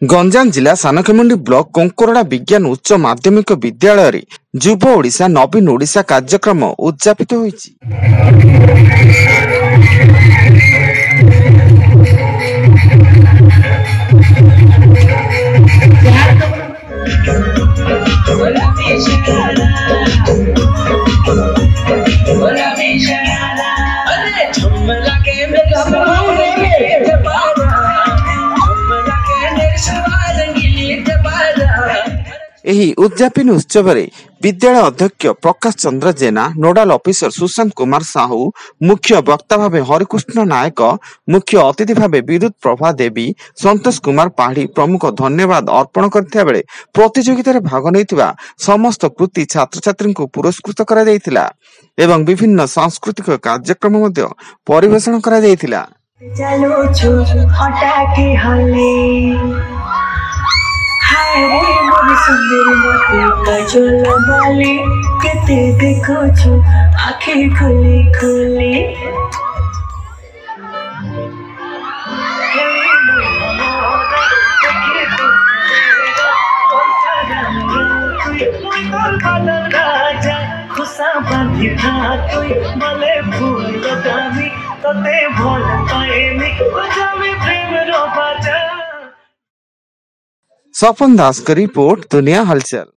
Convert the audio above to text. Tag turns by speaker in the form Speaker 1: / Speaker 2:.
Speaker 1: गंजाम जिला सानखेमुंडी ब्लॉक कोंकोरडा विज्ञान उच्च माध्यमिक विद्यालय युव ओडिशा नवीन ओडिशा कार्यक्रम उद्यापित होईछि। एही उद्यापन उत्सव रे विद्यालय अध्यक्ष प्रकाश चंद्र जेना, नोडाल ऑफिसर सुशांत कुमार साहू, मुख्य वक्ता भावे हरिकृष्ण नायक, मुख्य अतिथि भावे विद्युत प्रभा देवी, संतोष कुमार पहाड़ी प्रमुख धन्यवाद अर्पण करथिया बेले प्रतियोगिता भाग नैथिबा समस्त कृति छात्र छात्री को पुरस्कृत करा जायतिला एवं विभिन्न सांस्कृतिक कार्यक्रम मध्ये परिवेषण करा जायतिला।
Speaker 2: चलो छु हटा के हले कजल बाली केते देखो छु आँखें खुली खुली खुशा बांधी था कोई भले फूल दानी तते भल पाएनी बजावे प्रेम रो बाजा।
Speaker 1: सपन दास का रिपोर्ट, दुनिया हलचल।